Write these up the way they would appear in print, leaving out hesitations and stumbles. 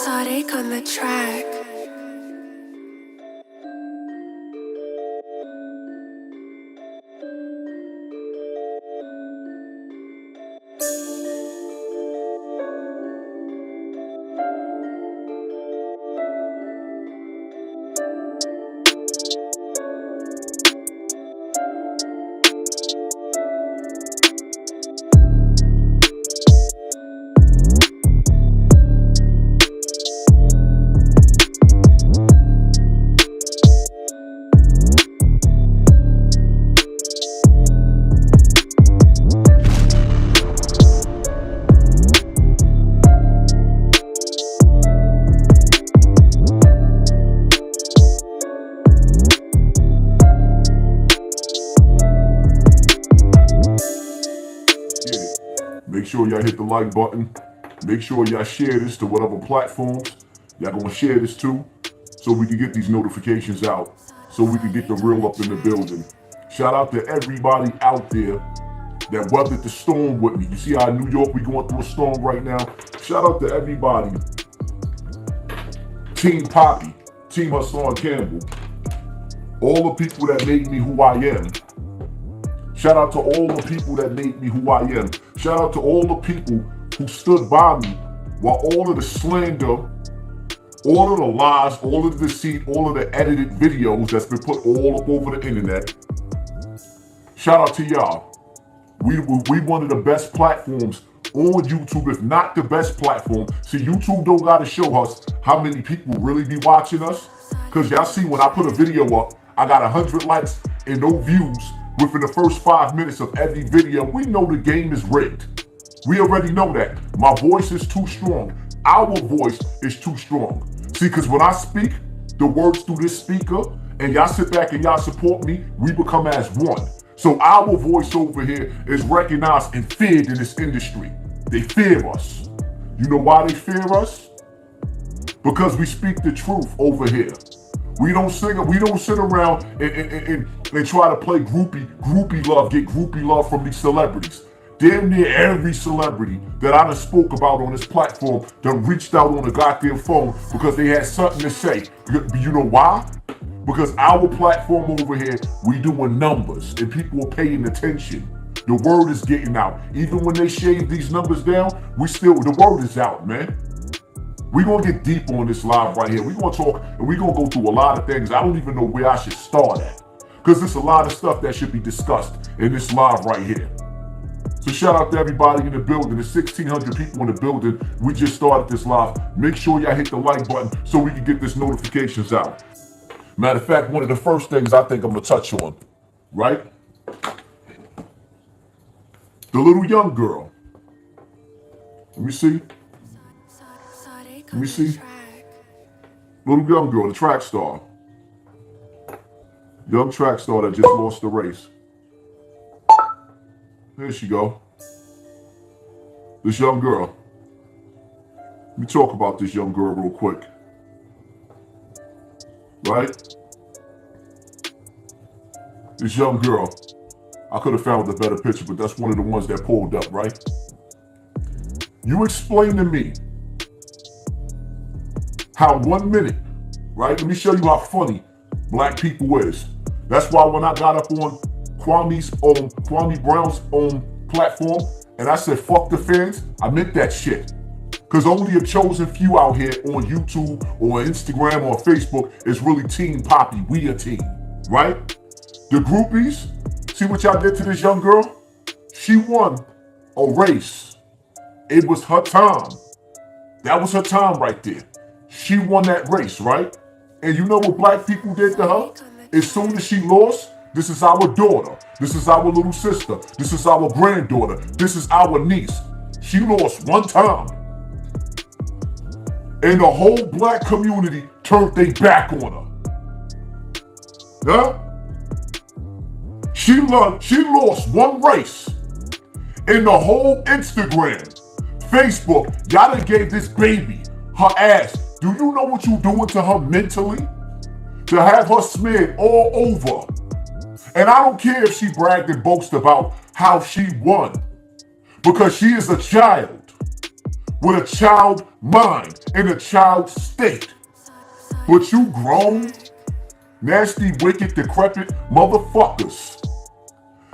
Exotic on the track. Make sure y'all hit the like button. Make sure y'all share this to whatever platforms y'all gonna share this to, so we can get these notifications out, so we can get the real up in the building. Shout out to everybody out there that weathered the storm with me. You see how in New York we going through a storm right now? Shout out to everybody. Team Poppy, Team Hassan Campbell, all the people that made me who I am. Shout out to all the people that made me who I am. Shout out to all the people who stood by me while all of the slander, all of the lies, all of the deceit, all of the edited videos that's been put all up over the internet. Shout out to y'all. We one of the best platforms on YouTube, if not the best platform. See, YouTube don't gotta show us how many people really be watching us. Cause y'all see when I put a video up, I got 100 likes and no views within the first 5 minutes of every video. We know the game is rigged. We already know that. My voice is too strong. Our voice is too strong. See, cause when I speak, the words through this speaker, and y'all sit back and y'all support me, we become as one. So our voice over here is recognized and feared in this industry. They fear us. You know why they fear us? Because we speak the truth over here. We don't sit around and try to play groupie love, get groupie love from these celebrities. Damn near every celebrity that I done spoke about on this platform done reached out on a goddamn phone because they had something to say. You know why? Because our platform over here, we doing numbers and people are paying attention. The word is getting out. Even when they shave these numbers down, the word is out, man. We're gonna get deep on this live right here. We're gonna talk and we're gonna go through a lot of things. I don't even know where I should start at. Because there's a lot of stuff that should be discussed in this live right here. So shout out to everybody in the building. There's 1,600 people in the building. We just started this live. Make sure y'all hit the like button so we can get this notifications out. Matter of fact, one of the first things I think I'm gonna touch on, right? The little young girl. Let me see. Let me see. Little young girl, the track star. Young track star that just lost the race. There she go. This young girl. Let me talk about this young girl real quick. Right? This young girl. I could have found a better picture, but that's one of the ones that pulled up, right? You explain to me how 1 minute, right? Let me show you how funny black people is. That's why when I got up on Kwame Brown's platform and I said, fuck the fans, I meant that shit. Cause only a chosen few out here on YouTube or Instagram or Facebook is really Team Poppy. We a team, right? The groupies, see what y'all did to this young girl? She won a race. It was her time. That was her time right there. She won that race, right? And you know what black people did to her? As soon as she lost, this is our daughter. This is our little sister. This is our granddaughter. This is our niece. She lost one time. And the whole black community turned their back on her. Huh? She lost one race. And the whole Instagram, Facebook, y'all done gave this baby her ass. Do you know what you doing to her mentally? To have her smeared all over. And I don't care if she bragged and boasted about how she won. Because she is a child. with a child mind in a child state. But you grown, nasty, wicked, decrepit motherfuckers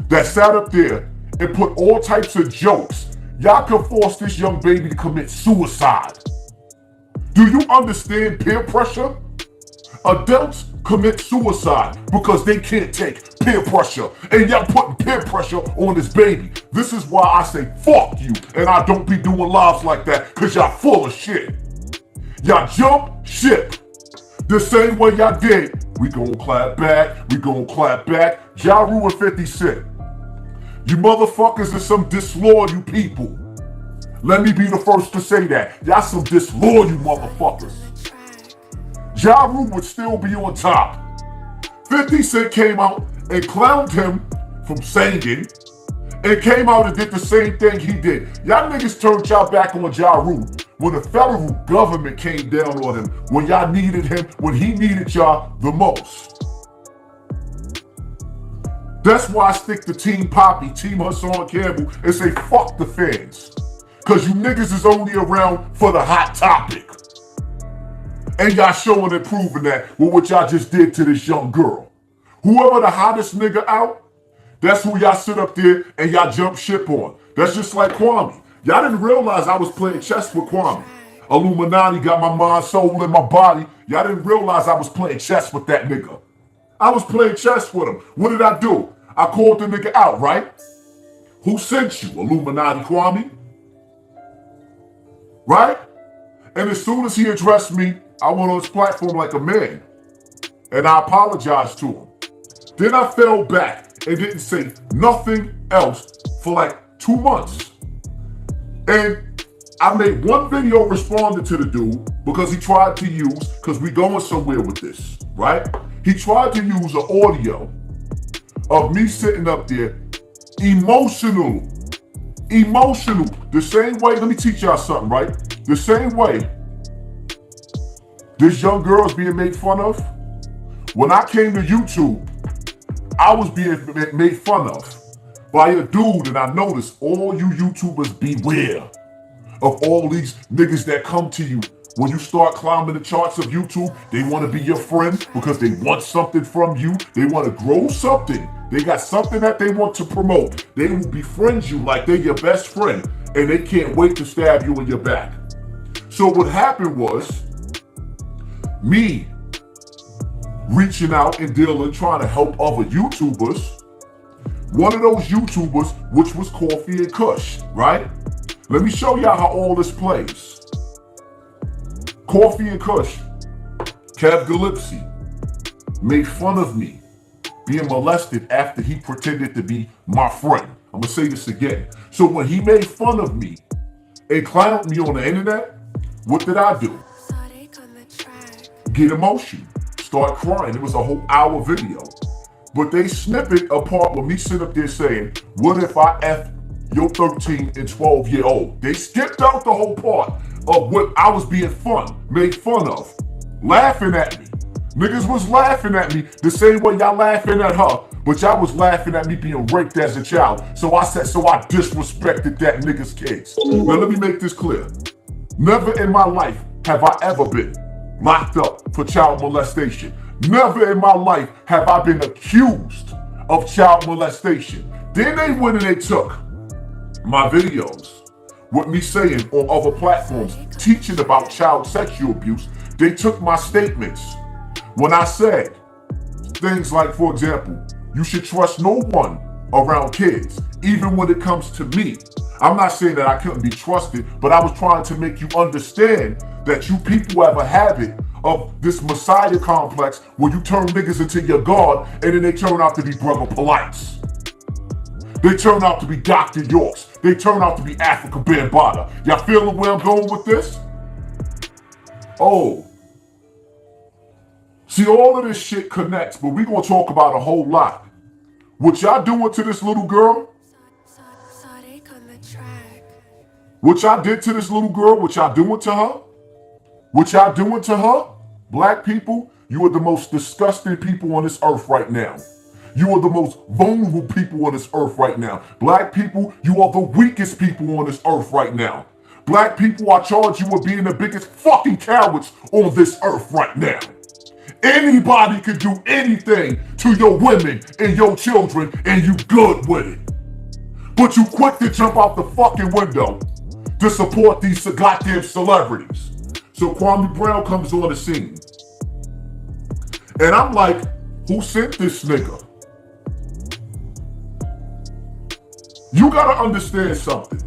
that sat up there and put all types of jokes. Y'all can force this young baby to commit suicide. Do you understand peer pressure? Adults commit suicide because they can't take peer pressure. And y'all putting peer pressure on this baby. This is why I say fuck you. And I don't be doing lives like that because y'all full of shit. Y'all jump ship. The same way y'all did. We gon' clap back. We gon' clap back. Ja Rule and 50 Cent. You motherfuckers are some disloyal people. Let me be the first to say that. Y'all some disloyal motherfuckers. Ja Rule would still be on top. 50 Cent came out and clowned him from singing and came out and did the same thing he did. Y'all niggas turned y'all back on Ja Rule when the federal government came down on him, when y'all needed him, when he needed y'all the most. That's why I stick to Team Poppy, Team Hassan Campbell, and say fuck the fans. Cause you niggas is only around for the hot topic. And y'all showing and proving that with what y'all just did to this young girl. Whoever the hottest nigga out, that's who y'all sit up there and y'all jump ship on. That's just like Kwame. Y'all didn't realize I was playing chess with Kwame. Illuminati got my mind, soul, and my body. Y'all didn't realize I was playing chess with that nigga. I was playing chess with him. What did I do? I called the nigga out, right? Who sent you, Illuminati Kwame? Right? And as soon as he addressed me, I went on his platform like a man. And I apologized to him. Then I fell back and didn't say nothing else for like 2 months. And I made one video responding to the dude because he tried to use, because we going somewhere with this, right? He tried to use an audio of me sitting up there, emotional. The same way, let me teach y'all something, right? The same way this young girl is being made fun of. When I came to YouTube, I was being made fun of by a dude, and I noticed all you YouTubers beware of all these niggas that come to you. When you start climbing the charts of YouTube, they want to be your friend because they want something from you. They want to grow something. They got something that they want to promote. They will befriend you like they're your best friend, and they can't wait to stab you in your back. So what happened was me reaching out and dealing, trying to help other YouTubers. One of those YouTubers, which was Coffee and Kush, right? Let me show y'all how all this plays. Coffee and Kush, Kev Gillespie, made fun of me being molested after he pretended to be my friend. I'm gonna say this again. So when he made fun of me and clowned me on the internet, what did I do? Get emotional, start crying. It was a whole hour video. But they snippet apart with me sitting up there saying, what if I F your 13 and 12-year-old? They skipped out the whole part of what I was being made fun of, laughing at me. Niggas was laughing at me the same way y'all laughing at her, but y'all was laughing at me being raped as a child. So I disrespected that nigga's kids. Now let me make this clear. Never in my life have I ever been locked up for child molestation. Never in my life have I been accused of child molestation. Then they went and they took my videos with me saying on other platforms, teaching about child sexual abuse. They took my statements when I said things like, for example, you should trust no one around kids, even when it comes to me. I'm not saying that I couldn't be trusted, but I was trying to make you understand that you people have a habit of this messiah complex where you turn niggas into your god and then they turn out to be Brother Polites. They turn out to be Dr. Yorks. They turn out to be Africa Bambaataa. Y'all feeling where I'm going with this? Oh. See, all of this shit connects, but we gonna talk about a whole lot. What y'all doing to this little girl? What y'all did to this little girl? What y'all doing to her? What y'all doing to her? Black people, you are the most disgusting people on this earth right now. You are the most vulnerable people on this earth right now. Black people, you are the weakest people on this earth right now. Black people, I charge you with being the biggest fucking cowards on this earth right now. Anybody can do anything to your women and your children, and you good with it. But you quick to jump out the fucking window to support these goddamn celebrities. So Kwame Brown comes on the scene. And I'm like, who sent this nigga? You gotta understand something.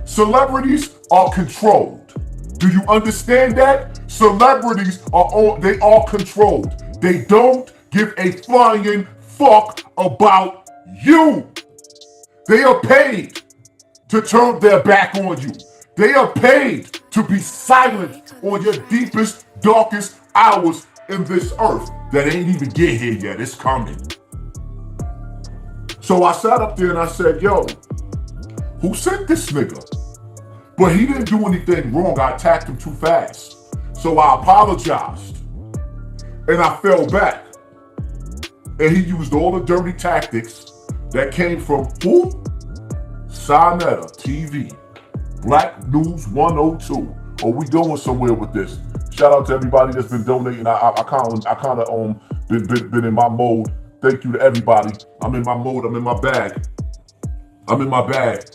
Celebrities are controlled. Do you understand that? Celebrities are controlled. They don't give a flying fuck about you. They are paid to turn their back on you. They are paid to be silent on your deepest, darkest hours in this earth that ain't even get here yet. It's coming. So I sat up there and I said, yo, who sent this nigga? But he didn't do anything wrong. I attacked him too fast. So I apologized. And I fell back. And he used all the dirty tactics that came from who? Sinetta TV. Black News 102. Oh, we going somewhere with this. Shout out to everybody that's been donating. I kind of been in my mode. Thank you to everybody. I'm in my mode. I'm in my bag.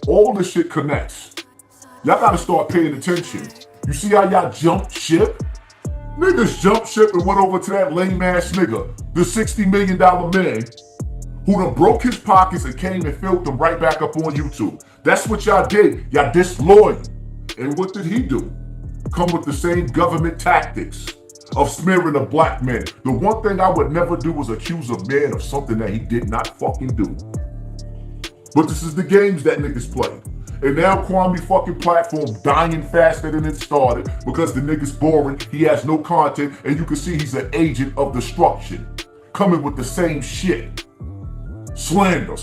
All this shit connects. Y'all gotta start paying attention. You see how y'all jumped ship? Niggas jumped ship and went over to that lame ass nigga, the $60 million man, who done broke his pockets and came and filled them right back up on YouTube. That's what y'all did. Y'all disloyal. And what did he do? Come with the same government tactics of smearing a black man. The one thing I would never do was accuse a man of something that he did not fucking do. But this is the games that niggas play. And now Kwame fucking platform dying faster than it started because the nigga's boring, he has no content, and you can see he's an agent of destruction. Coming with the same shit. Slander.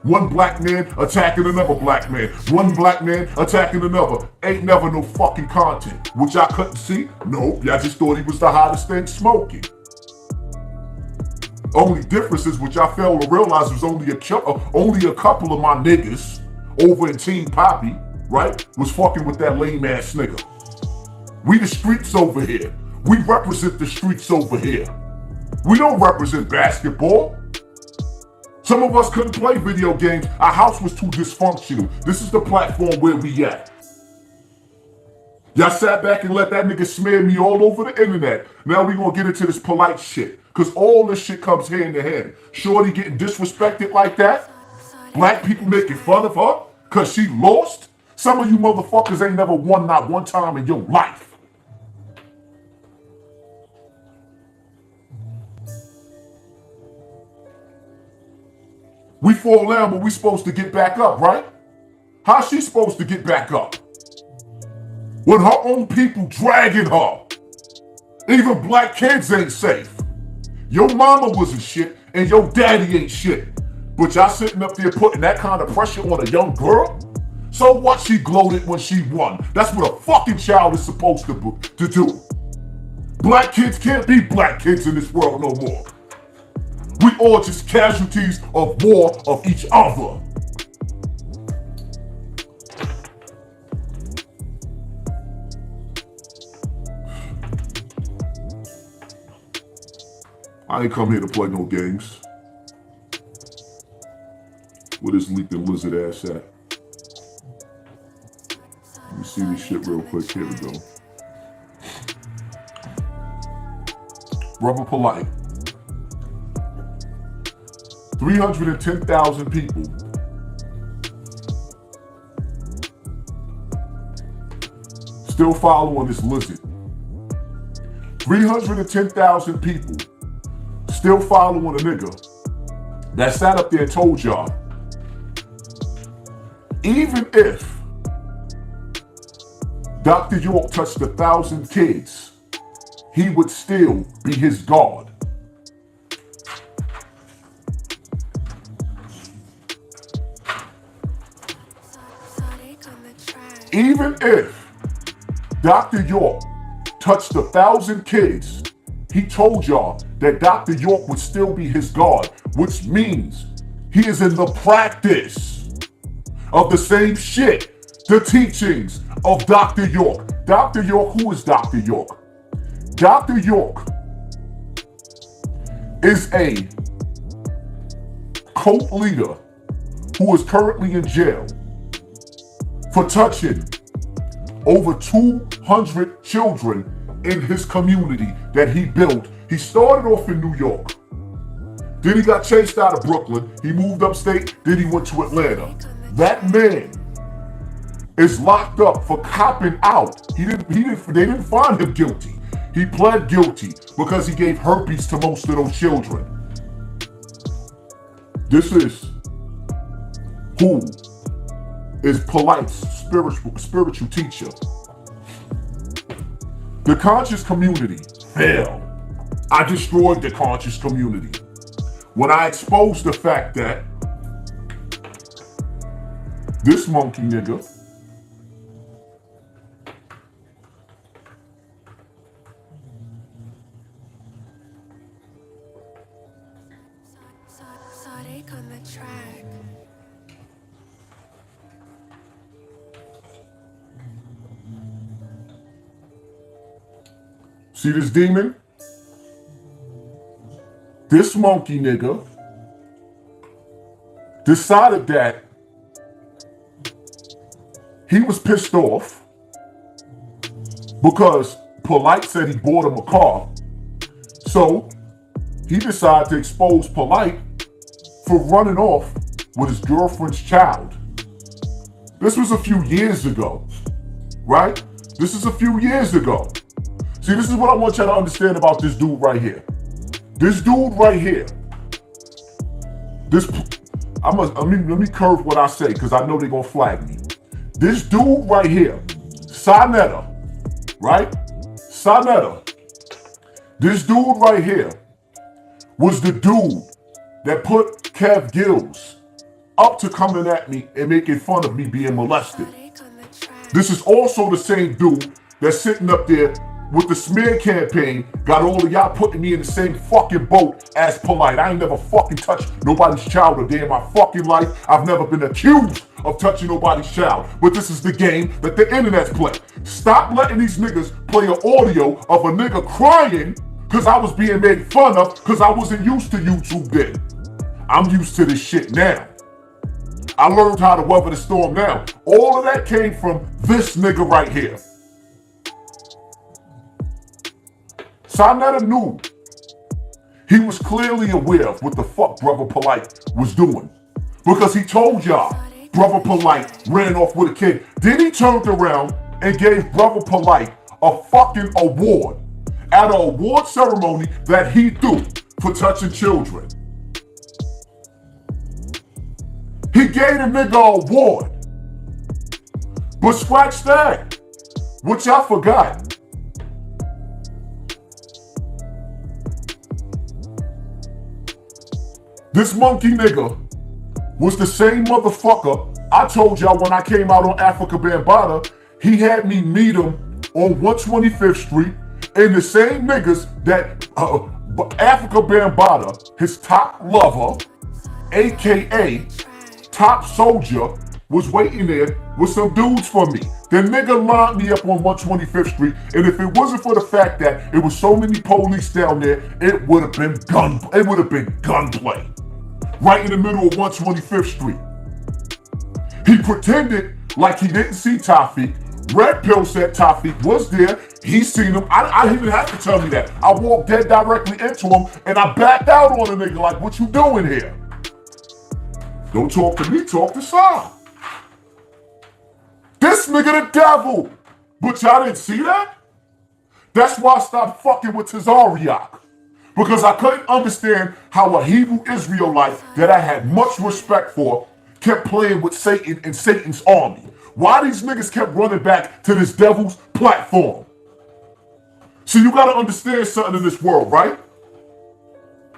One black man attacking another black man. One black man attacking another. Ain't never no fucking content. Which I couldn't see? Nope, y'all just thought he was the hottest thing smoking. Only difference is what y'all failed to realize was only a couple of my niggas over in Team Poppy, right, was fucking with that lame ass nigga. We the streets over here. We represent the streets over here. We don't represent basketball. Some of us couldn't play video games. Our house was too dysfunctional. This is the platform where we at. Y'all sat back and let that nigga smear me all over the internet. Now we gonna get into this polite shit. Cause all this shit comes hand in hand. Shorty getting disrespected like that. Black people making fun of her cause she lost. Some of you motherfuckers ain't never won not one time in your life. We fall down, but we supposed to get back up, right? How's she supposed to get back up? When her own people dragging her. Even black kids ain't safe. Your mama wasn't shit, and your daddy ain't shit. But y'all sitting up there putting that kind of pressure on a young girl? So what? She gloated when she won. That's what a fucking child is supposed to do. Black kids can't be black kids in this world no more. We all just casualties of war of each other. I ain't come here to play no games. Where this leaping lizard ass at? Let me see this shit real quick. Here we go. Rubber Polite. 310,000 people still following this lizard. 310,000 people still following a nigga that sat up there and told y'all, even if Dr. York touched 1,000 kids, he would still be his God. Even if Dr. York touched 1,000 kids, he told y'all that Dr. York would still be his God, which means he is in the practice of the same shit the teachings of Dr. York. Dr. York, who is Dr. York? Dr. York is a cult leader who is currently in jail for touching over 200 children in his community that he built. He started off in New York. Then he got chased out of Brooklyn. He moved upstate. Then he went to Atlanta. That man is locked up for copping out. They didn't find him guilty. He pled guilty because he gave herpes to most of those children. This is who is Polite's spiritual teacher. The conscious community failed. I destroyed the conscious community when I exposed the fact that this monkey nigga on the track. See this demon? This monkey nigga decided that he was pissed off because Polite said he bought him a car. So he decided to expose Polite for running off with his girlfriend's child. This was a few years ago, right? This is a few years ago. See, this is what I want y'all to understand about this dude right here. This dude right here. Let me curve what I say because I know they're gonna flag me. This dude right here, Sonetta, right? Sonetta. This dude right here was the dude that put Kev Gills up to coming at me and making fun of me being molested. This is also the same dude that's sitting up there with the smear campaign, got all of y'all putting me in the same fucking boat as Polite. I ain't never fucking touched nobody's child a day in my fucking life. I've never been accused of touching nobody's child. But this is the game that the internet's play. Stop letting these niggas play an audio of a nigga crying because I was being made fun of because I wasn't used to YouTube then. I'm used to this shit now. I learned how to weather the storm now. All of that came from this nigga right here. Sonetta knew. He was clearly aware of what the fuck Brother Polite was doing. Because he told y'all, Brother Polite ran off with a kid. Then he turned around and gave Brother Polite a fucking award at an award ceremony that he threw for touching children. He gave the nigga an award. But scratch that. What y'all forgot. This monkey nigga was the same motherfucker I told y'all when I came out on Africa Bambaataa. He had me meet him on 125th Street, and the same niggas that Africa Bambaataa, his top lover, aka top soldier, was waiting there with some dudes for me. The nigga lined me up on 125th Street, and if it wasn't for the fact that it was so many police down there, it would have been gunplay. Right in the middle of 125th Street. He pretended like he didn't see Tawfiq. Red Pill said Tawfiq was there. He seen him. I didn't even have to tell me that. I walked dead directly into him and I backed out on the nigga like, what you doing here? Don't talk to me, talk to Sai. This nigga the devil. But y'all didn't see that? That's why I stopped fucking with Tazariak. Because I couldn't understand how a Hebrew Israelite that I had much respect for kept playing with Satan and Satan's army. Why these niggas kept running back to this devil's platform. So you gotta understand something in this world, right?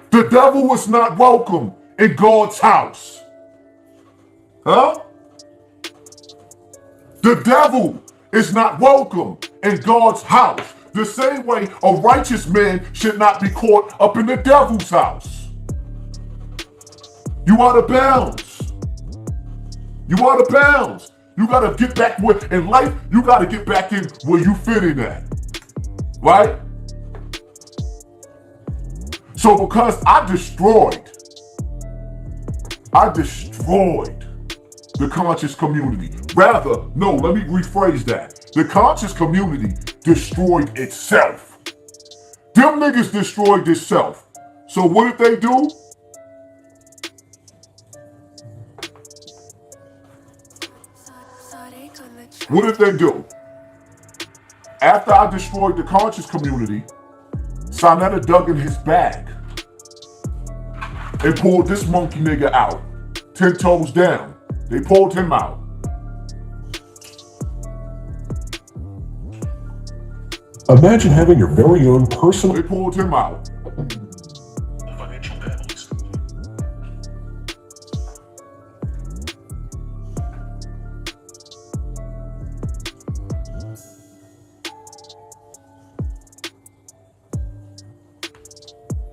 The devil was not welcome in God's house. Huh? The devil is not welcome in God's house. The same way a righteous man should not be caught up in the devil's house. You out of bounds. You out of bounds. You gotta get back where, in life, you gotta get back in where you fit in at. Right? So because I destroyed the conscious community. Rather, no, let me rephrase that. The conscious community destroyed itself. Them niggas destroyed itself. So what did they do? What did they do? After I destroyed the conscious community, Sonetta dug in his bag and pulled this monkey nigga out, 10 toes down. They pulled him out. Imagine having your very own personal... They pulled him out. Financial analyst.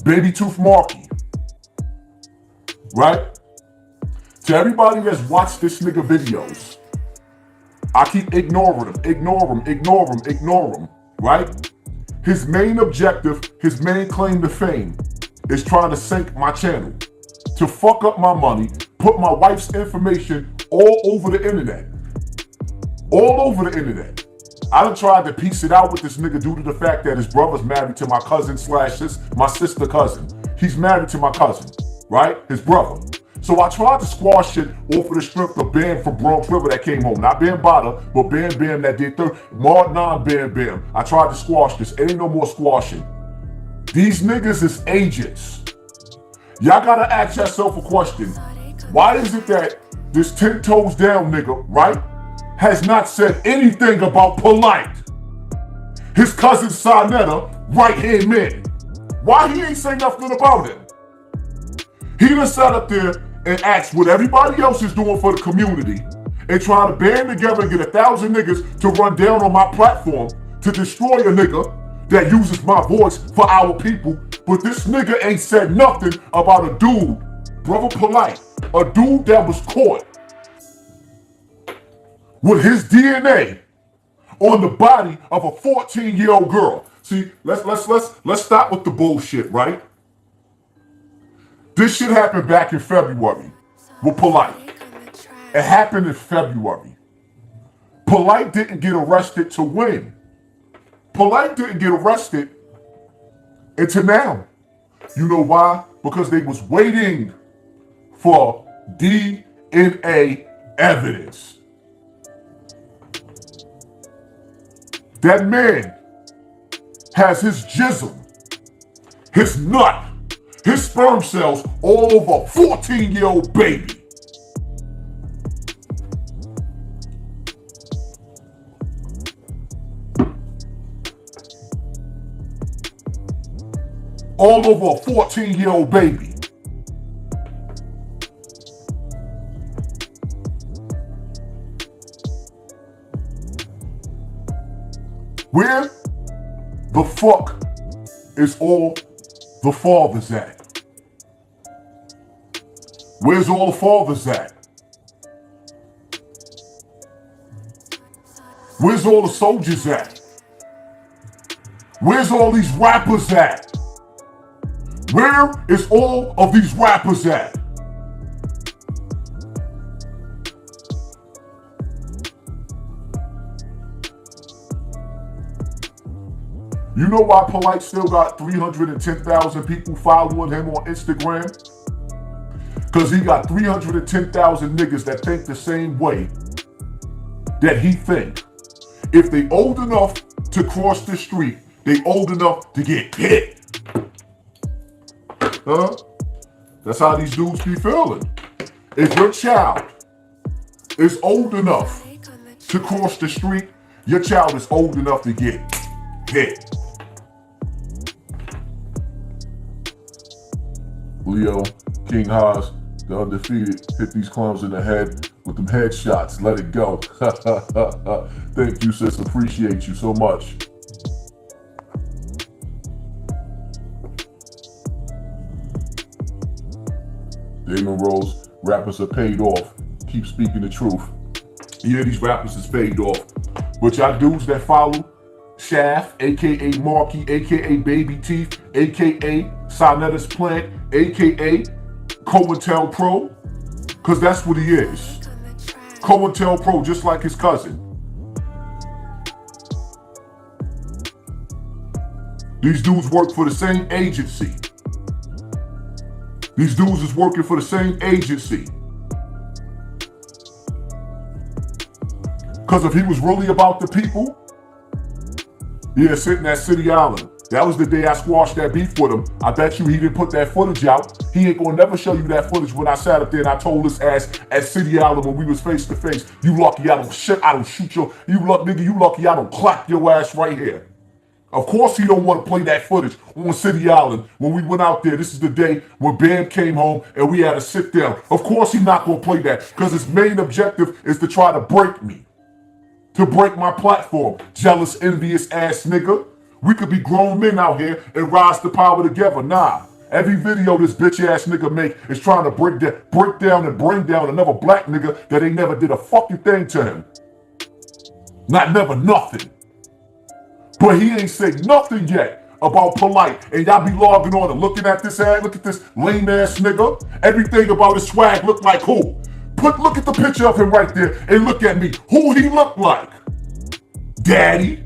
Baby Tooth Marky. Right? To everybody that's watched this nigga videos, I keep ignoring him, right? His main objective, his main claim to fame is trying to sink my channel, to fuck up my money, put my wife's information all over the internet. All over the internet. I done tried to piece it out with this nigga due to the fact that his brother's married to my cousin / my sister cousin. He's married to my cousin, right? His brother. So I tried to squash it off of the strength of Bam from Bronx River that came home. Not Bam Bada, but Bam Bam that did Mark 9 Bam Bam. I tried to squash this. Ain't no more squashing. These niggas is agents. Y'all gotta ask yourself a question. Why is it that this 10 toes down nigga, right, has not said anything about Polite? His cousin Sonetta, right-hand man. Why he ain't say nothing about him? He done sat up there and asked what everybody else is doing for the community and trying to band together and get 1,000 niggas to run down on my platform to destroy a nigga that uses my voice for our people. But this nigga ain't said nothing about a dude, Brother Polite, a dude that was caught with his DNA on the body of a 14-year-old girl. See, let's stop with the bullshit, right? This shit happened back in February with Polite. It happened in February. Polite didn't get arrested to win. Polite didn't get arrested until now. You know why? Because they was waiting for DNA evidence. That man has his jism, his nut, his sperm cells all over a 14-year-old baby. All over a 14-year-old baby. Where the fuck is all the fathers at? Where's all the fathers at? Where's all the soldiers at? Where's all these rappers at? Where is all of these rappers at? You know why Polite still got 310,000 people following him on Instagram? Because he got 310,000 niggas that think the same way that he think. If they old enough to cross the street, they old enough to get hit. Huh? That's how these dudes be feeling. If your child is old enough to cross the street, your child is old enough to get hit. Leo, King Haas, the undefeated, hit these clowns in the head with them headshots. Let it go. Thank you, sis. Appreciate you so much. Damon Rose, rappers are paid off. Keep speaking the truth. Yeah, these rappers is fade off. But y'all dudes that follow Shaft, aka Marky, aka Baby Teeth, aka Sonetta's Plant, aka COINTELPRO, because that's what he is. COINTELPRO, just like his cousin. These dudes work for the same agency. These dudes is working for the same agency. Because if he was really about the people, yeah, sitting at City Island. That was the day I squashed that beef with him. I bet you he didn't put that footage out. He ain't gonna never show you that footage when I sat up there and I told his ass at City Island when we was face to face, you lucky I don't shoot you lucky I don't clap your ass right here. Of course he don't want to play that footage on City Island when we went out there. This is the day when Bam came home and we had to sit down. Of course he's not gonna play that because his main objective is to try to break me. To break my platform. Jealous, envious ass nigga. We could be grown men out here and rise to power together. Nah. Every video this bitch ass nigga make is trying to break down and bring down another black nigga that ain't never did a fucking thing to him. Not never nothing. But he ain't said nothing yet about Polite. And y'all be logging on and looking at this ad, look at this lame ass nigga. Everything about his swag look like who? Look at the picture of him right there and look at me. Who he look like? Daddy.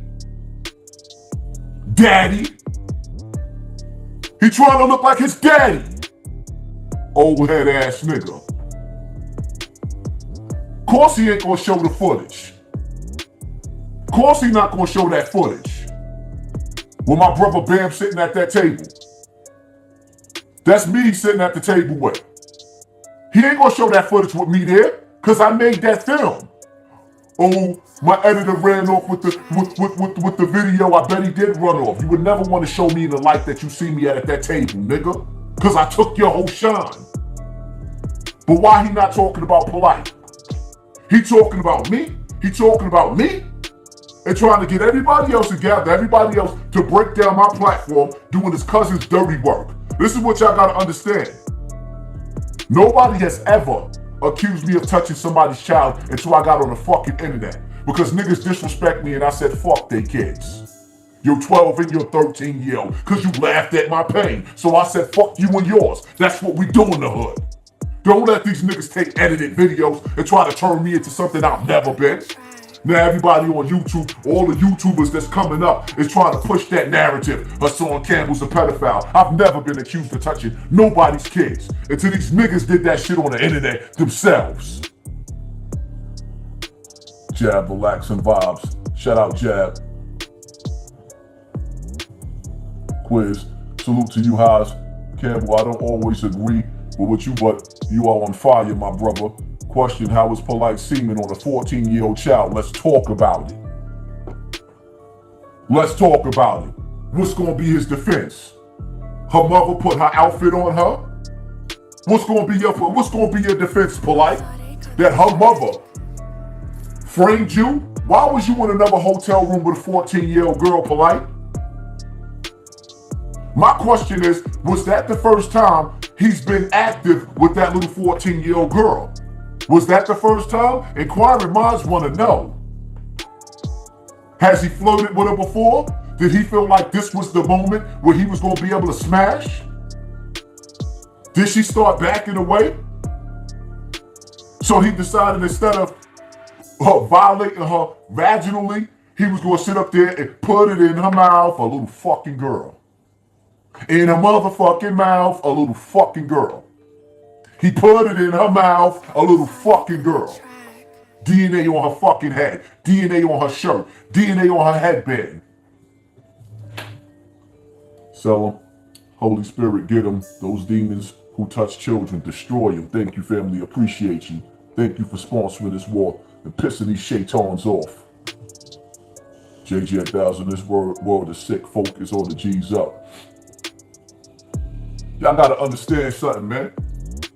Daddy. He trying to look like his daddy. Old head ass nigga. Of course he ain't gonna show the footage. Of course he not gonna show that footage. With my brother Bam sitting at that table. That's me sitting at the table with. He ain't gonna show that footage with me there, cause I made that film. Oh, my editor ran off with the video. I bet he did run off. You would never want to show me the light that you see me at that table, nigga. Cause I took your whole shine. But why he not talking about Polite? He talking about me? He talking about me? And trying to get everybody else together, everybody else to break down my platform, doing his cousin's dirty work. This is what y'all gotta understand. Nobody has ever accused me of touching somebody's child until I got on the fucking internet. Because niggas disrespect me and I said fuck they kids. You're 12 and you're 13-year-old because you laughed at my pain. So I said fuck you and yours. That's what we do in the hood. Don't let these niggas take edited videos and try to turn me into something I've never been. Now everybody on YouTube, all the YouTubers that's coming up is trying to push that narrative. Hassan Campbell's a pedophile. I've never been accused of touching nobody's kids until these niggas did that shit on the internet themselves. Jab, relax and vibes. Shout out Jab. Quiz. Salute to you, Hassan Campbell. I don't always agree with what you, but you are on fire, my brother. Question, how is Polite semen on a 14-year-old child? Let's talk about it. Let's talk about it. What's gonna be his defense? Her mother put her outfit on her? What's gonna be your defense, Polite? That her mother framed you? Why was you in another hotel room with a 14-year-old girl, Polite? My question is, was that the first time he's been active with that little 14-year-old girl? Was that the first time? Inquiring minds want to know. Has he flirted with her before? Did he feel like this was the moment where he was going to be able to smash? Did she start backing away? So he decided instead of violating her vaginally, he was going to sit up there and put it in her mouth, a little fucking girl. In her motherfucking mouth, a little fucking girl. He put it in her mouth, a little fucking girl. DNA on her fucking head. DNA on her shirt. DNA on her headband. Sell them. Holy Spirit, get them. Those demons who touch children, destroy them. Thank you, family. Appreciate you. Thank you for sponsoring this war and pissing these shaitans off. JJ 1000, this world is sick. Focus on the G's up. Y'all gotta understand something, man.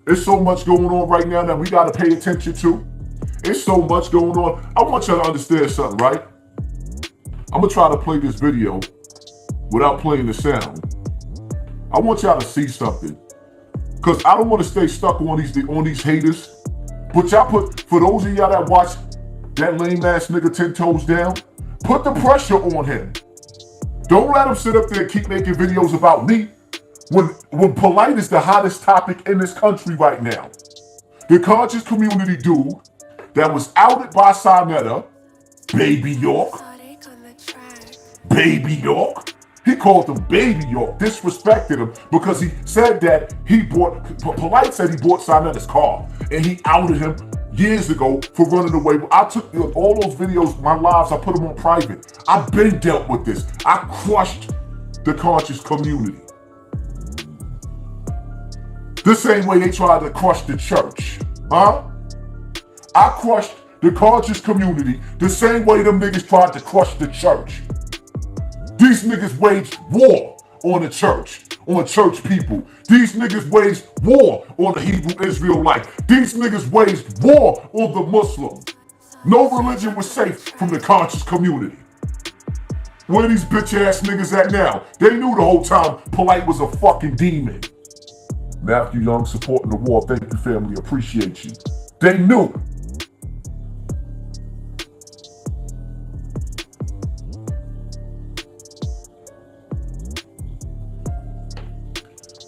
There's so much going on right now that we gotta pay attention to. There's so much going on. I want y'all to understand something, right? I'm gonna try to play this video without playing the sound. I want y'all to see something. Cause I don't want to stay stuck on these haters. But y'all for those of y'all that watch that lame ass nigga 10 toes down. Put the pressure on him. Don't let him sit up there and keep making videos about me when polite is the hottest topic in this country right now. The conscious community dude that was outed by Sinetta, Baby York, Heartache on the track. Baby York. He called him Baby York, disrespected him because he said that Polite said he bought Sinetta's car and he outed him years ago for running away. I took all those videos, my lives, I put them on private. I've been dealt with this. I crushed the conscious community. The same way they tried to crush the church, huh? I crushed the conscious community the same way them niggas tried to crush the church. These niggas waged war on the church, on church people. These niggas waged war on the Hebrew Israelite. These niggas waged war on the Muslim. No religion was safe from the conscious community. Where these bitch ass niggas at now? They knew the whole time Polite was a fucking demon. Matthew Young supporting the war. Thank you, family. Appreciate you. They knew.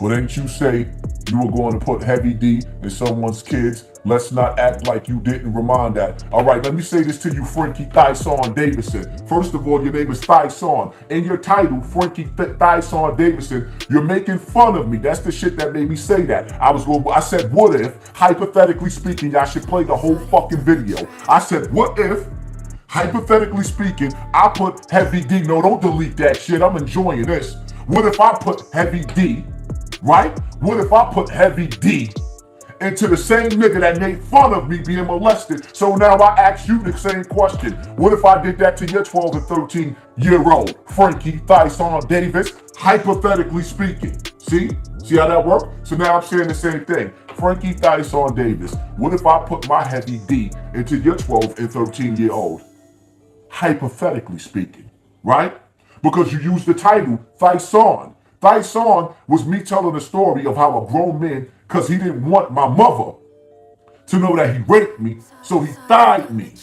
But ain't you say you were going to put Heavy D in someone's kids? Let's not act like you didn't remind that. All right, let me say this to you, Frankie Thyson Davidson. First of all, your name is Thyson. In your title, Frankie Thyson Davidson, you're making fun of me. That's the shit that made me say that. I said, what if, hypothetically speaking, y'all should play the whole fucking video. I said, what if, hypothetically speaking, I put Heavy D. No, don't delete that shit. I'm enjoying this. What if I put Heavy D, right? What if I put Heavy D into the same nigga that made fun of me being molested? So now I ask you the same question. What if I did that to your 12 and 13-year-old Frankie Thyson Davis, hypothetically speaking? See how that worked? So now I'm saying the same thing. Frankie Thyson Davis, what if I put my Heavy D into your 12 and 13-year-old? Hypothetically speaking, right? Because you used the title Thyson. Thyson was me telling the story of how a grown man, because he didn't want my mother to know that he raped me, so he thied me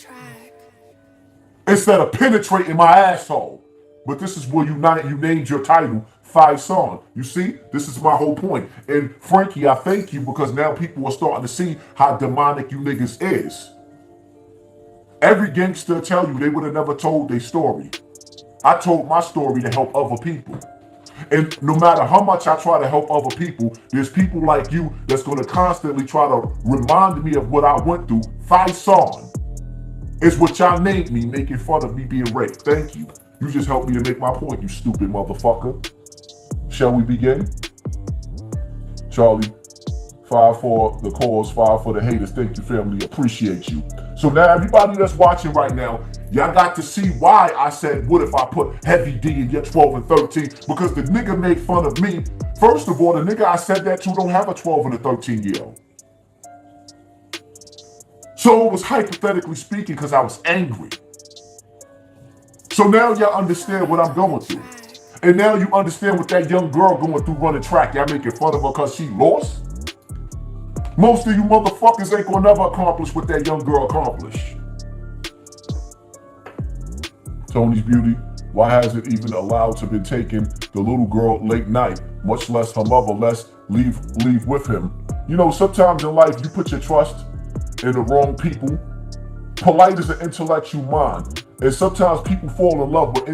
instead of penetrating my asshole. But this is where you named your title Thyson. You see, this is my whole point. And Frankie, I thank you because now people are starting to see how demonic you niggas is. Every gangster tell you they would have never told their story. I told my story to help other people. And no matter how much I try to help other people, there's people like you that's going to constantly try to remind me of what I went through. Thyson is what y'all named me, making fun of me being raped. Thank you. You just helped me to make my point, you stupid motherfucker. Shall we begin? Charlie, 5 for the cause, 5 for the haters. Thank you, family. Appreciate you. So now everybody that's watching right now, y'all got to see why I said, what if I put Heavy D in your 12 and 13? Because the nigga made fun of me. First of all, the nigga I said that to don't have a 12 and a 13-year-old. So it was hypothetically speaking because I was angry. So now y'all understand what I'm going through. And now you understand what that young girl going through running track. Y'all making fun of her because she lost? Most of you motherfuckers ain't gonna never accomplish what that young girl accomplished. Tony's Beauty, why has it even allowed to be taken the little girl late night, much less her mother, less leave with him? You know, sometimes in life you put your trust in the wrong people. Polite is an intellectual mind. And sometimes people fall in love with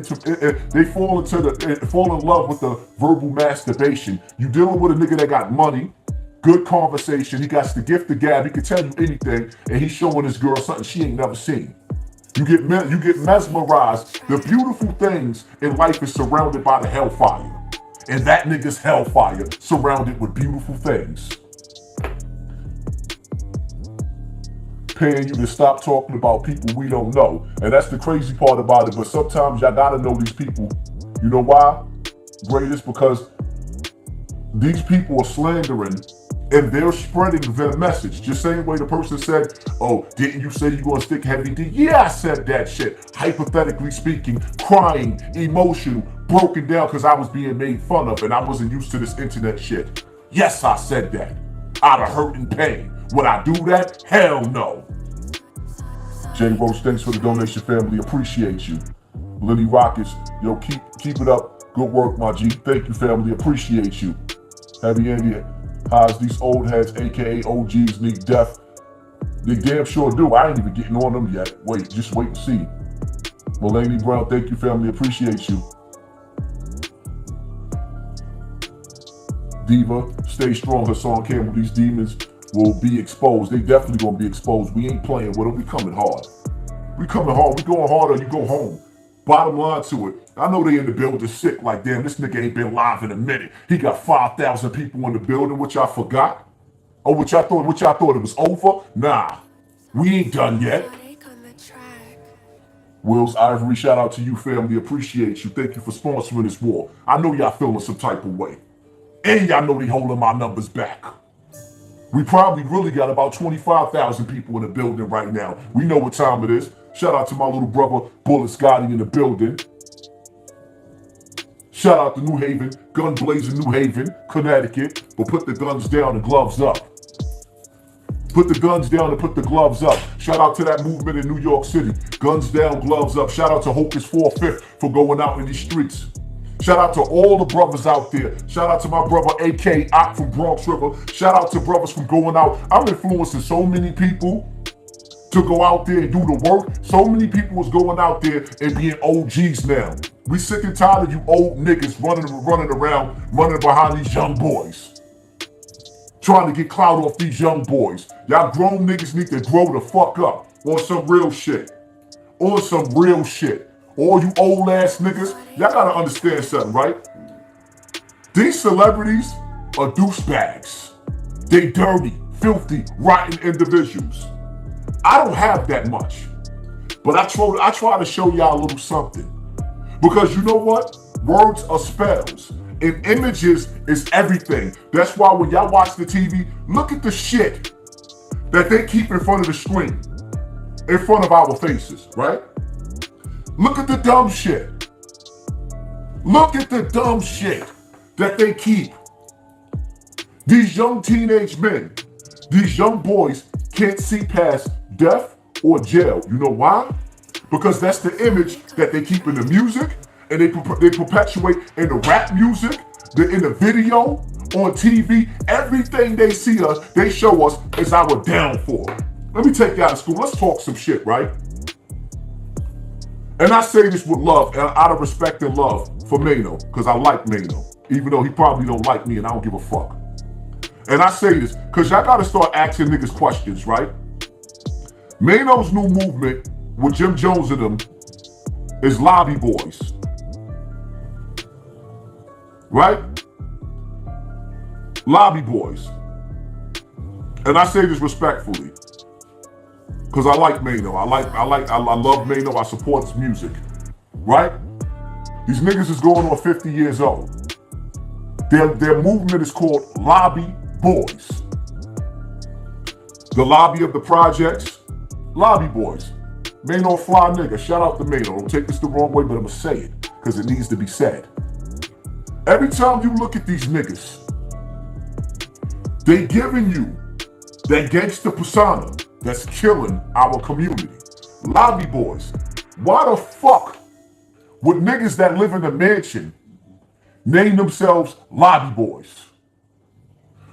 fall in love with the verbal masturbation. You dealing with a nigga that got money, good conversation, he got the gift of gab, he can tell you anything, and he's showing this girl something she ain't never seen. You get mesmerized. The beautiful things in life is surrounded by the hellfire. And that nigga's hellfire surrounded with beautiful things. Paying you to stop talking about people we don't know. And that's the crazy part about it. But sometimes y'all gotta know these people. You know why? Greatest, because these people are slandering and they're spreading their message. Just same way the person said, oh, didn't you say you gonna stick Heavy D? Yeah, I said that shit. Hypothetically speaking, crying, emotional, broken down because I was being made fun of and I wasn't used to this internet shit. Yes, I said that. Out of hurt and pain. Would I do that? Hell no. Jay Roach, thanks for the donation, family. Appreciate you. Lily Rockets, yo, keep it up. Good work, my G. Thank you, family. Appreciate you. Heavy Andy, highs these old heads, aka OGs, need death. They damn sure do. I ain't even getting on them yet. Just wait and see. Mulaney Brown, thank you, family. Appreciate you. Diva, stay strong. Hassan Campbell, these demons will be exposed. They definitely gonna be exposed. We ain't playing with them. We coming hard. We coming hard. We going harder. You go home. Bottom line to it. I know they in the building sick. Like, damn, this nigga ain't been live in a minute. He got 5,000 people in the building, which I forgot. Oh, which I thought it was over? Nah, we ain't done yet. Wills Ivory, shout out to you, family. Appreciate you. Thank you for sponsoring this war. I know y'all feeling some type of way. And y'all know they holding my numbers back. We probably really got about 25,000 people in the building right now. We know what time it is. Shout out to my little brother, Bullet Scotty, in the building. Shout out to New Haven, Gun Blazing New Haven, Connecticut. But put the guns down and gloves up. Put the guns down and put the gloves up. Shout out to that movement in New York City. Guns down, gloves up. Shout out to Hocus 4/5 for going out in these streets. Shout out to all the brothers out there. Shout out to my brother AK Ock from Bronx River. Shout out to brothers from going out. I'm influencing so many people to go out there and do the work. So many people is going out there and being OGs now. We sick and tired of you old niggas running around, running behind these young boys. Trying to get clout off these young boys. Y'all grown niggas need to grow the fuck up on some real shit. On some real shit. All you old ass niggas, y'all gotta understand something, right? These celebrities are douchebags. They dirty, filthy, rotten individuals. I don't have that much. But I try to show y'all a little something. Because you know what? Words are spells. And images is everything. That's why when y'all watch the TV, look at the shit that they keep in front of the screen. In front of our faces, right? Look at the dumb shit. Look at the dumb shit that they keep. These young teenage men, these young boys can't see past death or jail. You know why? Because that's the image that they keep in the music, and they perpetuate in the rap music, in the video, on TV. Everything they see us, they show us is our downfall. Let me take you out of school. Let's talk some shit, right? And I say this with love, and out of respect and love for Mano, because I like Mano, even though he probably don't like me and I don't give a fuck. And I say this because y'all gotta start asking niggas questions, right? Mano's new movement with Jim Jones and them is Lobby Boys. Right? Lobby Boys. And I say this respectfully. Because I like Mano. I love Mano. I support his music. Right? These niggas is going on 50 years old. Their movement is called Lobby Boys. The lobby of the projects, Lobby Boys. Mano fly nigga. Shout out to Mano. Don't take this the wrong way, but I'ma say it. Because it needs to be said. Every time you look at these niggas, they giving you that gangster persona that's killing our community. Lobby Boys. Why the fuck would niggas that live in a mansion name themselves Lobby Boys?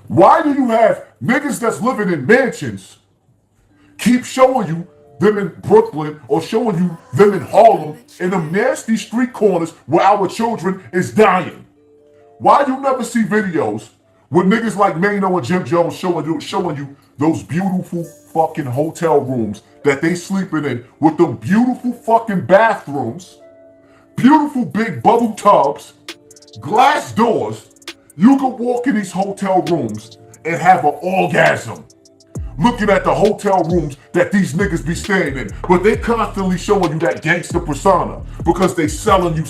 Why do you have niggas that's living in mansions keep showing you them in Brooklyn or showing you them in Harlem in them nasty street corners where our children is dying? Why you never see videos with niggas like Mano and Jim Jones showing you those beautiful fucking hotel rooms that they sleeping in with them beautiful fucking bathrooms, beautiful big bubble tubs, glass doors. You can walk in these hotel rooms and have an orgasm looking at the hotel rooms that these niggas be staying in. But they constantly showing you that gangster persona because they selling you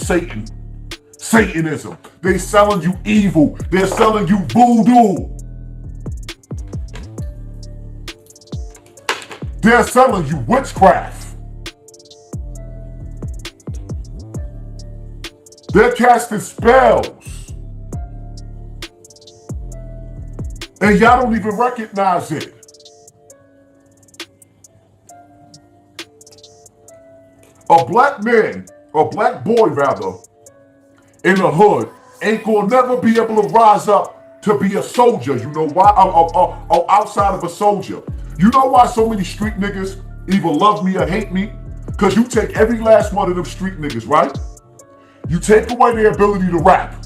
Satanism. They selling you evil. They're selling you voodoo. They're selling you witchcraft. They're casting spells. And y'all don't even recognize it. A black man, a black boy rather, in the hood ain't gonna never be able to rise up to be a soldier. You know why? Outside of a soldier. You know why so many street niggas either love me or hate me? Because you take every last one of them street niggas, right? You take away their ability to rap.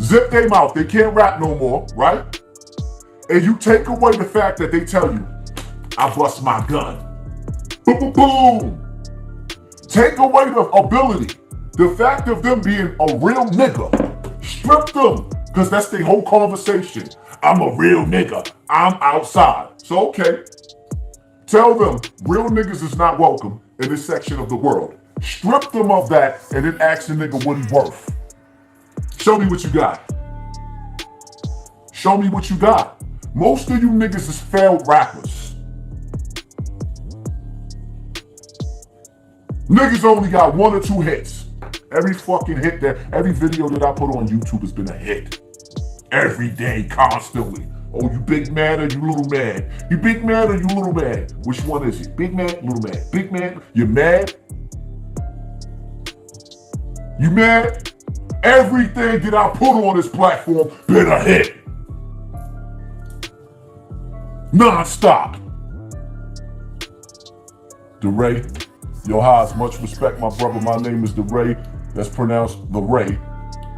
Zip their mouth. They can't rap no more, right? And you take away the fact that they tell you, I bust my gun. Boom, boom, boom. Take away the ability. The fact of them being a real nigga. Strip them. Because that's the whole conversation. I'm a real nigga. I'm outside. So, okay. Tell them real niggas is not welcome in this section of the world. Strip them of that and then ask the nigga what he worth. Show me what you got. Show me what you got. Most of you niggas is failed rappers. Niggas only got 1 or 2 hits. Every fucking hit every video that I put on YouTube has been a hit. Every day, constantly. Oh, you big man or you little man? You big man or you little man? Which one is it? Big man, little man? Big man, you mad? You mad? Everything that I put on this platform been a hit. Non-stop. DeRay, yo, HARASS, much respect, my brother. My name is DeRay. That's pronounced LeRay.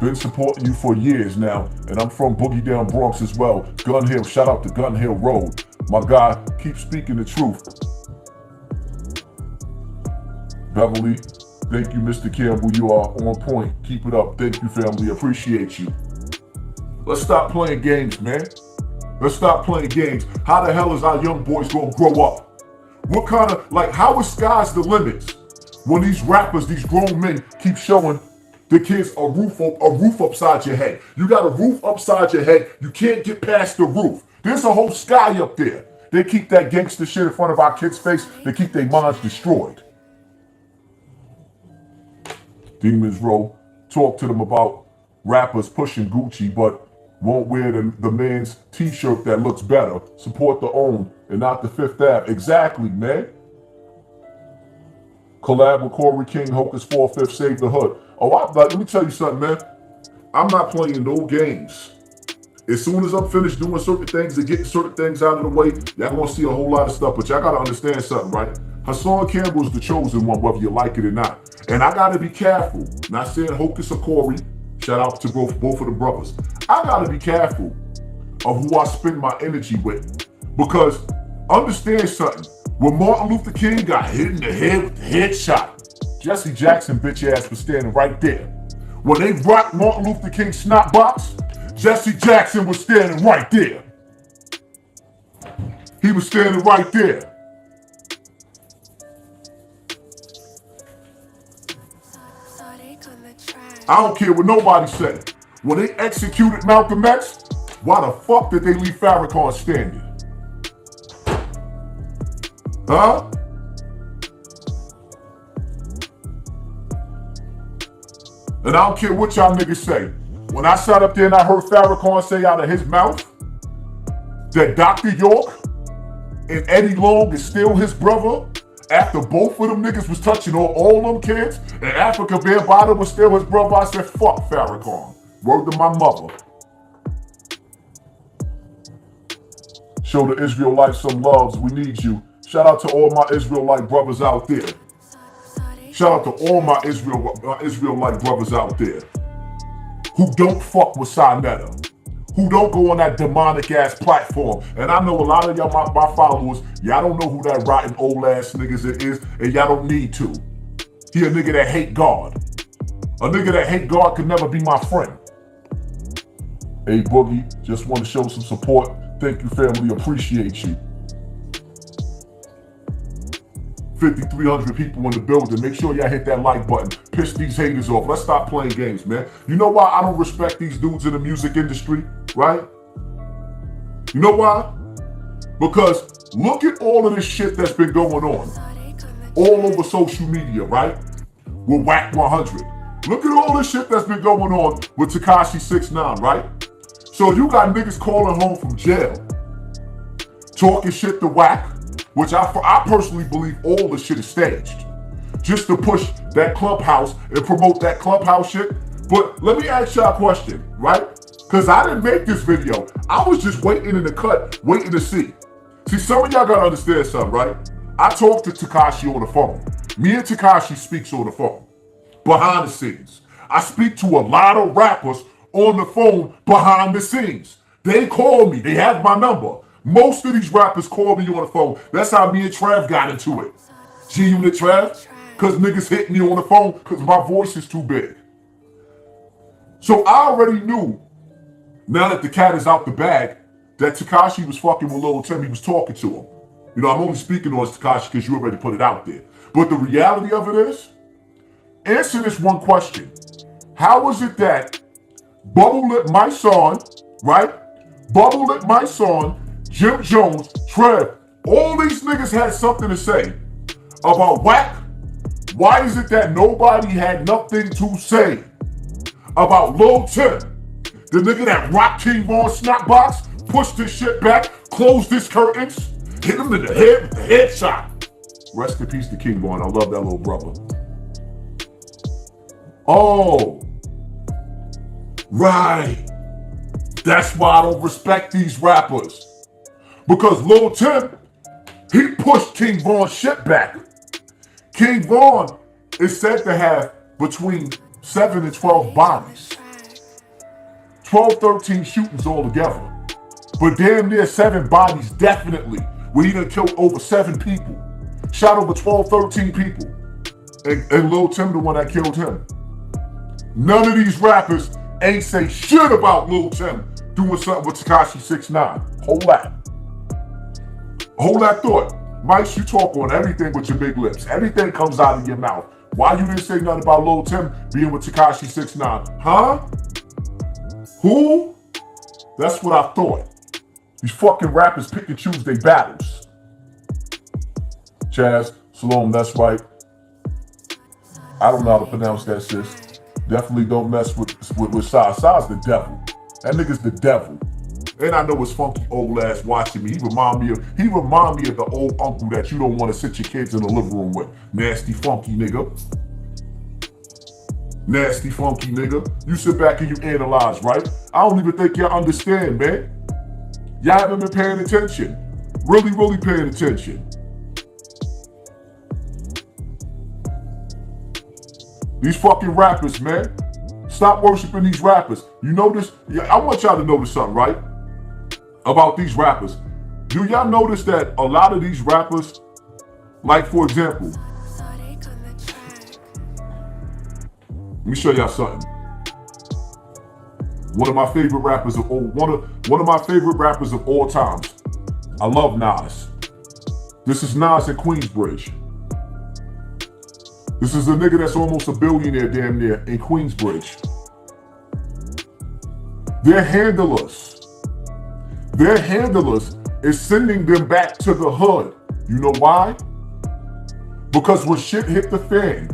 Been supporting you for years now, and I'm from Boogie Down Bronx as well. Gun Hill, shout out to Gun Hill Road. My guy, keep speaking the truth. Beverly, thank you, Mr. Campbell. You are on point. Keep it up. Thank you, family. Appreciate you. Let's stop playing games, man. Let's stop playing games. How the hell is our young boys gonna grow up? What kind of, how is sky's the limits when these rappers, these grown men keep showing the kids a roof upside your head? You got a roof upside your head. You can't get past the roof. There's a whole sky up there. They keep that gangster shit in front of our kids' face. They keep their minds destroyed. Demons Row, talk to them about rappers pushing Gucci, but won't wear the man's t-shirt that looks better. Support the own and not the Fifth Ave. Exactly, man. Collab with Corey King, Hocus 4/5, Save the Hood. Oh, let me tell you something, man. I'm not playing no games. As soon as I'm finished doing certain things and getting certain things out of the way, y'all gonna see a whole lot of stuff, but y'all gotta understand something, right? Hassan Campbell is the chosen one, whether you like it or not. And I gotta be careful. Not saying Hocus or Corey. Shout out to both of the brothers. I gotta be careful of who I spend my energy with. Because understand something. When Martin Luther King got hit in the head with the headshot, Jesse Jackson bitch ass was standing right there. When they rocked Martin Luther King's snot box, Jesse Jackson was standing right there. He was standing right there. I don't care what nobody said. When they executed Malcolm X, why the fuck did they leave Farrakhan standing? Huh? And I don't care what y'all niggas say. When I sat up there and I heard Farrakhan say out of his mouth that Dr. York and Eddie Long is still his brother, after both of them niggas was touching all them kids, and Africa Bambaataa was still his brother, I said, fuck Farrakhan. Word to my mother. Show the Israelites some loves. We need you. Shout out to all my Israelite brothers out there. Shout out to all my Israelite brothers out there who don't fuck with Sinetta, who don't go on that demonic ass platform. And I know a lot of y'all, my followers, y'all don't know who that rotten old ass niggas is, and y'all don't need to. He a nigga that hate God. A nigga that hate God could never be my friend. Hey Boogie, just want to show some support. Thank you, family. Appreciate you. 5,300 people in the building. Make sure y'all hit that like button. Piss these haters off. Let's stop playing games, man. You know why I don't respect these dudes in the music industry, right? You know why? Because look at all of this shit that's been going on all over social media, right? With Whack 100. Look at all this shit that's been going on with Tekashi 6ix9ine, right? So you got niggas calling home from jail, talking shit to Whack, which I personally believe all the shit is staged. just to push that clubhouse and promote that clubhouse shit. But let me ask y'all a question, right? Because I didn't make this video. I was just waiting in the cut, waiting to see. See, some of y'all gotta understand something, right? I talked to Tekashi on the phone. Me and Tekashi speaks on the phone, behind the scenes. I speak to a lot of rappers on the phone behind the scenes. They call me, they have my number. Most of these rappers call me on the phone. That's how me and Trav got into it. G-Unit Trav, because niggas hit me on the phone because my voice is too big. So I already knew, now that the cat is out the bag, that Tekashi was fucking with Lil Tim. He was talking to him. You know, I'm only speaking on Tekashi because you already put it out there. But the reality of it is, answer this one question. How is it that Bubble Lip, my son, right? Bubble Lip, my son, Jim Jones, Trev, all these niggas had something to say about Wack. Why is it that nobody had nothing to say about Lil Tim? The nigga that rocked King Von's snapbox, pushed this shit back, closed his curtains, hit him in the head with the headshot. Rest in peace to King Von. I love that little brother. Oh, right. That's why I don't respect these rappers. Because Lil Tim, he pushed King Von's shit back. King Von is said to have between 7 and 12 bodies. 12, 13 shootings altogether. But damn near 7 bodies definitely, where he done killed over 7 people. Shot over 12, 13 people. And Lil Tim the one that killed him. None of these rappers ain't say shit about Lil Tim doing something with Tekashi 6ix9ine. Hold that. Hold that thought. Mike, you talk on everything with your big lips. Everything comes out of your mouth. Why you didn't say nothing about Lil Tim being with Tekashi 6ix9ine? Huh? Who? That's what I thought. These fucking rappers pick and choose their battles. Chaz, Salome, that's right. I don't know how to pronounce that, sis. Definitely don't mess with Sai. Sai's the devil. That nigga's the devil. And I know his funky old ass watching me. He remind me of the old uncle that you don't want to sit your kids in the living room with. Nasty funky nigga. Nasty funky nigga. You sit back and you analyze, right? I don't even think y'all understand, man. Y'all haven't been paying attention. Really, really paying attention. These fucking rappers, man. Stop worshiping these rappers. You notice? I want y'all to notice something, right? About these rappers. Do y'all notice that a lot of these rappers, like for example, let me show y'all something. One of my favorite rappers of all times. I love Nas. This is Nas at Queensbridge. This is a nigga that's almost a billionaire damn near in Queensbridge. Their handlers is sending them back to the hood. You know why? Because when shit hit the fan,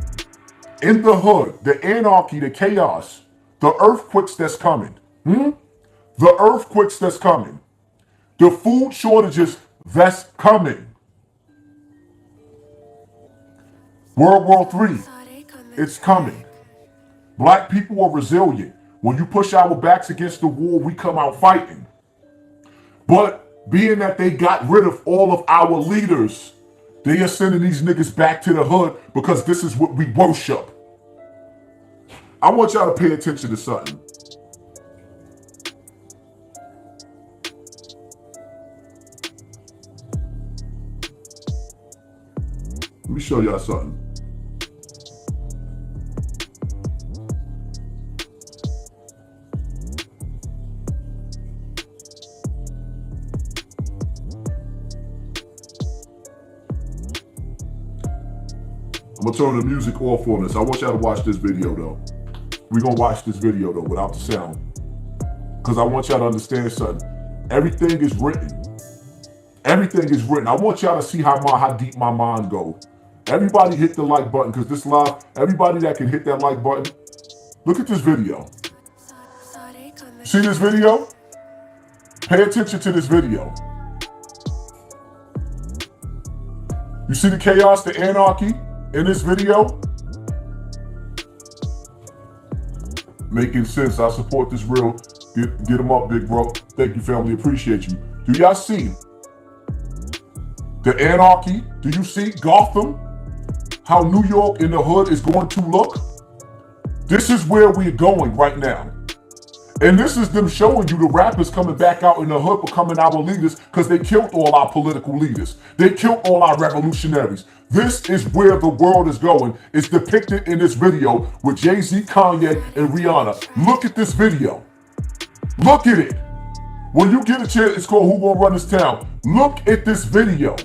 in the hood, the anarchy, the chaos, the earthquakes that's coming, the earthquakes that's coming, the food shortages that's coming, World War III, it's coming. Black people are resilient. When you push our backs against the wall, we come out fighting. But being that they got rid of all of our leaders, they are sending these niggas back to the hood because this is what we worship. I want y'all to pay attention to something. Let me show y'all something. I'm gonna turn the music off on this. I want y'all to watch this video though. We're gonna watch this video though without the sound. Because I want y'all to understand something. Everything is written. Everything is written. I want y'all to see how deep my mind goes. Everybody hit the like button because this live, everybody that can hit that like button, look at this video. See this video? Pay attention to this video. You see the chaos, the anarchy? in this video? Making sense. I support this real. Get them up, big bro. Thank you, family. Appreciate you. Do y'all see the anarchy? Do you see Gotham? How New York in the hood is going to look? This is where we're going right now. And this is them showing you the rappers coming back out in the hood, becoming our leaders, because they killed all our political leaders. They killed all our revolutionaries. This is where the world is going. It's depicted in this video with Jay-Z, Kanye, and Rihanna. Look at this video. Look at it. When you get a chance, it's called Who Gonna Run This Town. Look at this video.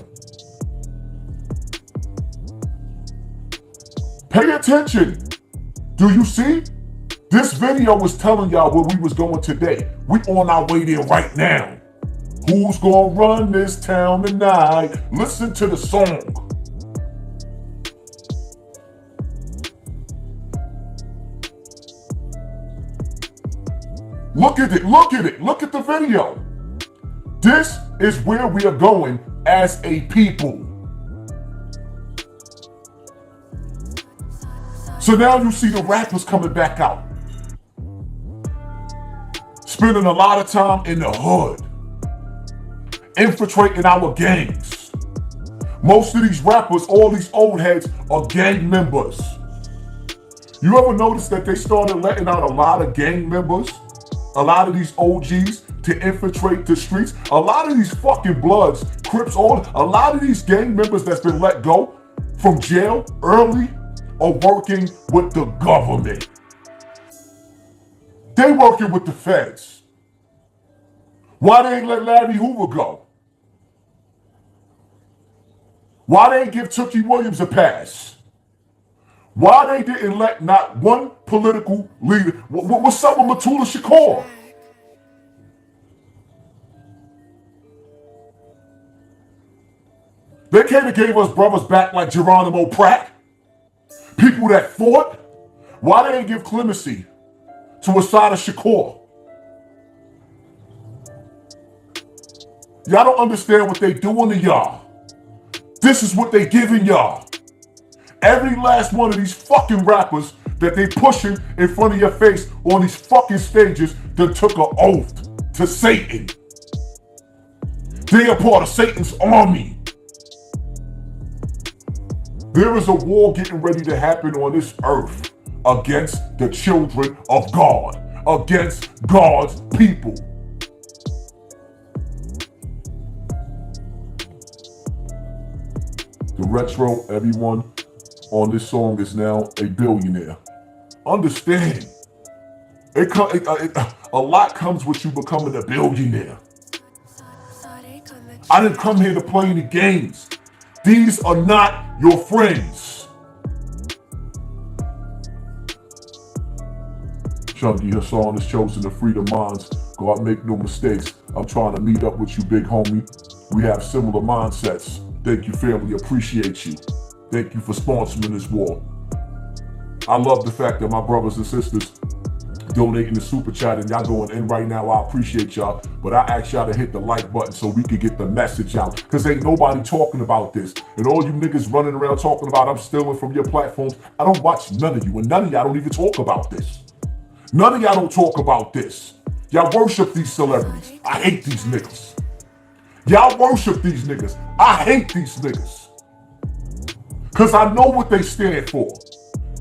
Pay attention. Do you see? This video was telling y'all where we was going today. We on our way there right now. Who's gonna run this town tonight? Listen to the song. Look at it, look at it, look at the video. This is where we are going as a people. So now you see the rappers coming back out. Spending a lot of time in the hood. Infiltrating our gangs. Most of these rappers, all these old heads, are gang members. You ever notice that they started letting out a lot of gang members? A lot of these OGs to infiltrate the streets. A lot of these fucking Bloods, Crips, a lot of these gang members that's been let go from jail early are working with the government. They working with the feds. Why they ain't let Larry Hoover go? Why they ain't give Tookie Williams a pass? Why they didn't let not one political leader? What's up with Matula Shakur? They came and gave us brothers back like Geronimo Pratt. People that fought. Why they ain't give clemency to Assata Shakur? Y'all don't understand what they doing to y'all. This is what they giving y'all. Every last one of these fucking rappers that they pushing in front of your face on these fucking stages that took an oath to Satan. They are part of Satan's army. There is a war getting ready to happen on this earth against the children of God, against God's people. The retro, everyone on this song is now a billionaire. Understand, a lot comes with you becoming a billionaire. I didn't come here to play any games. These are not your friends. Chunky Hassan is chosen to free the minds. Go out, make no mistakes. I'm trying to meet up with you, big homie. We have similar mindsets. Thank you, family. Appreciate you. Thank you for sponsoring this war. I love the fact that my brothers and sisters donating the super chat and y'all going in right now. I appreciate y'all, but I ask y'all to hit the like button so we can get the message out, because ain't nobody talking about this. And all you niggas running around talking about I'm stealing from your platforms, I don't watch none of you, and none of y'all don't even talk about this. None of y'all don't talk about this. Y'all worship these celebrities. I hate these niggas. Y'all worship these niggas. I hate these niggas. Because I know what they stand for.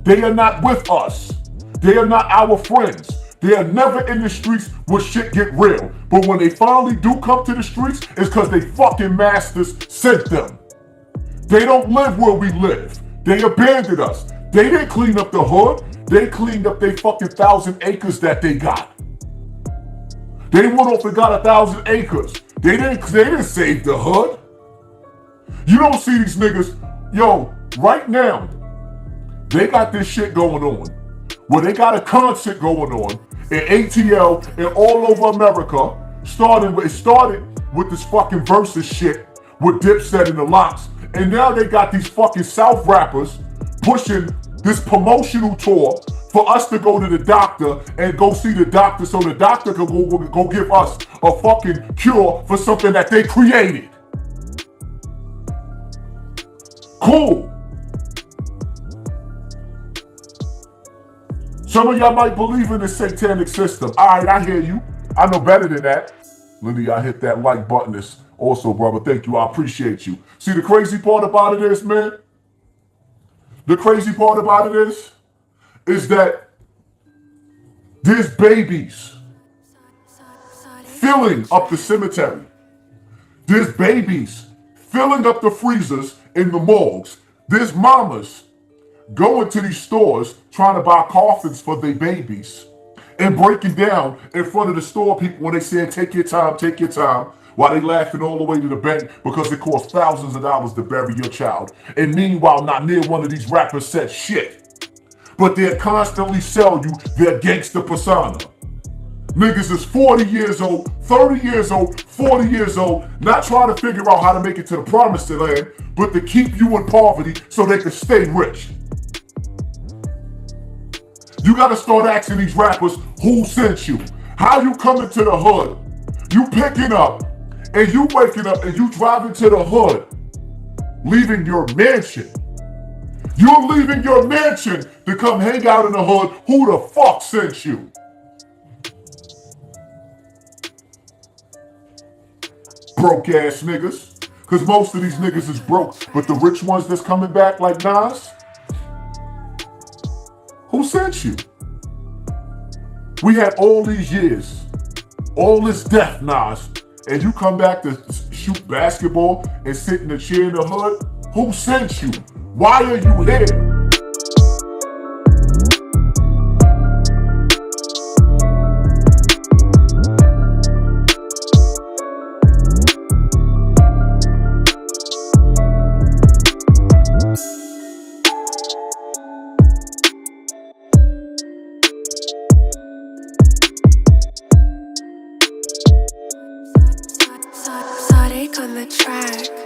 They are not with us. They are not our friends. They are never in the streets where shit get real. But when they finally do come to the streets, it's because they fucking masters sent them. They don't live where we live. They abandoned us. They didn't clean up the hood. They cleaned up their fucking 1,000 acres that they got. They went off and got 1,000 acres. They didn't save the hood. You don't see these niggas, yo, right now, they got this shit going on. Where they got a concert going on in ATL and all over America. It started with this fucking versus shit with Dipset and the Locks. And now they got these fucking South rappers pushing this promotional tour for us to go to the doctor and go see the doctor so the doctor can go give us a fucking cure for something that they created. Cool. Some of y'all might believe in the satanic system. All right, I hear you. I know better than that. Lindy, I hit that like button also, brother. Thank you. I appreciate you. See, the crazy part about it is, man, the crazy part about it is that there's babies filling up the cemetery. There's babies filling up the freezers in the morgues. There's mamas going to these stores trying to buy coffins for their babies and breaking down in front of the store people when they say, take your time, while they laughing all the way to the bank because it costs thousands of dollars to bury your child. And meanwhile, not near one of these rappers said shit. But they'll constantly sell you their gangster persona. Niggas is 40 years old, 30 years old, 40 years old, not trying to figure out how to make it to the promised land, but to keep you in poverty so they can stay rich. You gotta start asking these rappers who sent you. How you coming to the hood? You picking up and you waking up and you driving to the hood, leaving your mansion. You're leaving your mansion to come hang out in the hood. Who the fuck sent you? Broke ass niggas. Cause most of these niggas is broke, but the rich ones that's coming back like Nas, who sent you? We had all these years, all this death, Nas, and you come back to shoot basketball and sit in a chair in the hood? Who sent you? Why are you here? Exotic on the track.